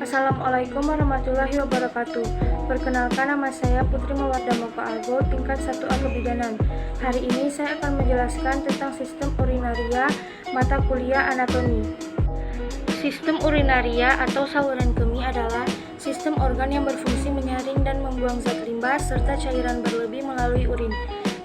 Assalamualaikum warahmatullahi wabarakatuh. Perkenalkan, nama saya Putri Mawarda Moko Argo, tingkat 1A Kebidanan. Hari ini saya akan menjelaskan tentang sistem urinaria, mata kuliah anatomi. Sistem urinaria atau saluran kemih adalah sistem organ yang berfungsi menyaring dan membuang zat limbah serta cairan berlebih melalui urin.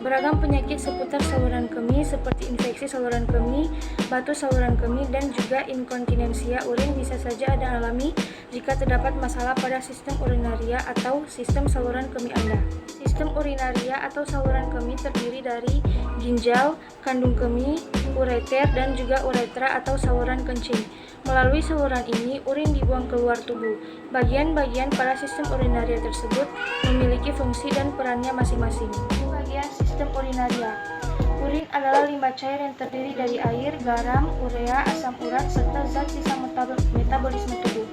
Beragam penyakit seputar saluran kemih seperti infeksi saluran kemih, batu saluran kemih, dan juga inkontinensia urin bisa saja Anda alami jika terdapat masalah pada sistem urinaria atau sistem saluran kemih Anda. Sistem urinaria atau saluran kemih terdiri dari ginjal, kandung kemih, ureter, dan juga uretra atau saluran kencing. Melalui saluran ini, urin dibuang keluar tubuh. Bagian-bagian pada sistem urinaria tersebut memiliki fungsi dan perannya masing-masing. Bagian sistem urinaria. Urin adalah limbah cair yang terdiri dari air, garam, urea, asam urat, serta zat sisa metabolisme tubuh.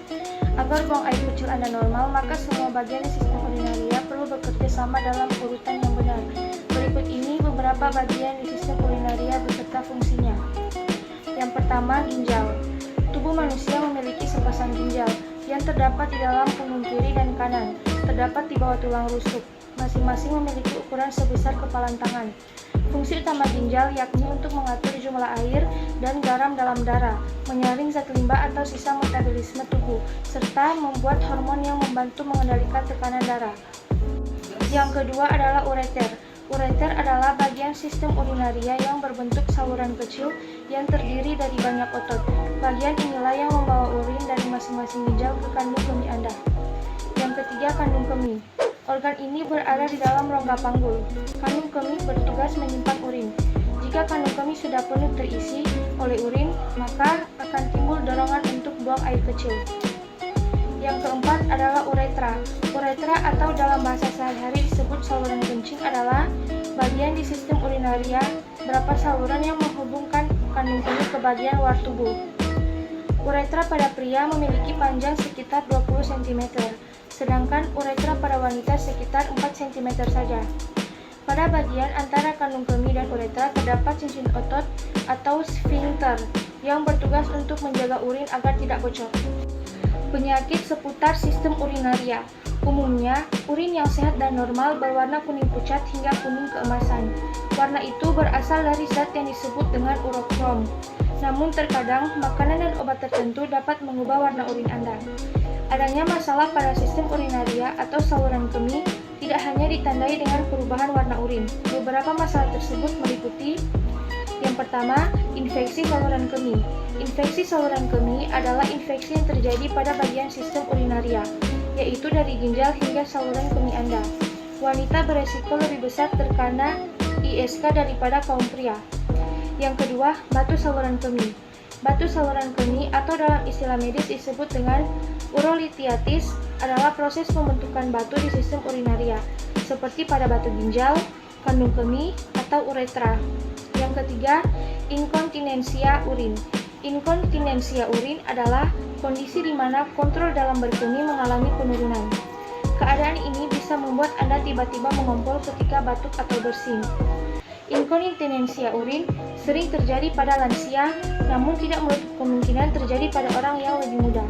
Agar buang air kecil Anda normal, maka semua bagian sistem urinaria perlu bekerja sama dalam urutan yang benar. Berikut ini beberapa bagian di sistem urinaria beserta fungsinya. Yang pertama, ginjal. Tubuh manusia memiliki sepasang ginjal yang terdapat di dalam punggung kiri dan kanan, terdapat di bawah tulang rusuk. Masing-masing memiliki ukuran sebesar kepalan tangan. Fungsi utama ginjal yakni untuk mengatur jumlah air dan garam dalam darah, menyaring zat limbah atau sisa metabolisme tubuh, serta membuat hormon yang membantu mengendalikan tekanan darah. Yang kedua adalah ureter. Ureter adalah bagian sistem urinaria yang berbentuk saluran kecil yang terdiri dari banyak otot. Bagian inilah yang membawa urin dari masing-masing ginjal ke kandung kemih Anda. Yang ketiga, kandung kemih. Organ ini berada di dalam rongga panggul. Kandung kemih bertugas menyimpan urin. Jika kandung kemih sudah penuh terisi oleh urin, maka akan timbul dorongan untuk buang air kecil. Yang keempat adalah uretra. Uretra atau dalam bahasa sehari-hari disebut saluran kencing adalah bagian di sistem urinaria beberapa saluran yang menghubungkan kandung kemih ke bagian luar tubuh. Uretra pada pria memiliki panjang sekitar 20 cm, sedangkan uretra pada wanita sekitar 4 cm saja. Pada bagian antara kandung kemih dan uretra terdapat cincin otot atau sphincter yang bertugas untuk menjaga urin agar tidak bocor. Penyakit seputar sistem urinaria. Umumnya, urin yang sehat dan normal berwarna kuning pucat hingga kuning keemasan. Warna itu berasal dari zat yang disebut dengan urokrom. Namun terkadang, makanan dan obat tertentu dapat mengubah warna urin Anda. Adanya masalah pada sistem urinaria atau saluran kemih tidak hanya ditandai dengan perubahan warna urin. Beberapa masalah tersebut meliputi: yang pertama, infeksi saluran kemih. Infeksi saluran kemih adalah infeksi yang terjadi pada bagian sistem urinaria, yaitu dari ginjal hingga saluran kemih Anda. Wanita beresiko lebih besar terkena ISK daripada kaum pria. Yang kedua, batu saluran kemih. Batu saluran kemih atau dalam istilah medis disebut dengan urolithiasis adalah proses pembentukan batu di sistem urinaria, seperti pada batu ginjal, kandung kemih, atau uretra. Yang ketiga, inkontinensia urin. Inkontinensia urin adalah kondisi di mana kontrol dalam berkemih mengalami penurunan. Keadaan ini bisa membuat Anda tiba-tiba mengompol ketika batuk atau bersin. Inkontinensia urin sering terjadi pada lansia, namun tidak menutup kemungkinan terjadi pada orang yang lebih muda.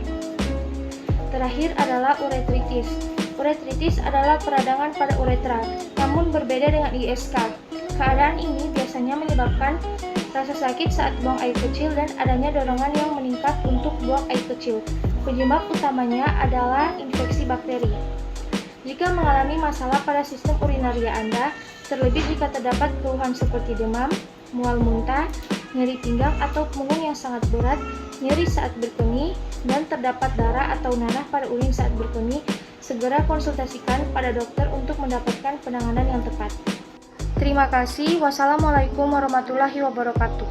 Terakhir adalah uretritis. Uretritis adalah peradangan pada uretra, namun berbeda dengan ISK. Keadaan ini biasanya menyebabkan rasa sakit saat buang air kecil dan adanya dorongan yang meningkat untuk buang air kecil. Penyebab utamanya adalah infeksi bakteri. Jika mengalami masalah pada sistem urinaria Anda, terlebih jika terdapat keluhan seperti demam, mual muntah, nyeri pinggang atau punggung yang sangat berat, nyeri saat berkemih, dan terdapat darah atau nanah pada urin saat berkemih, segera konsultasikan pada dokter untuk mendapatkan penanganan yang tepat. Terima kasih. Wassalamualaikum warahmatullahi wabarakatuh.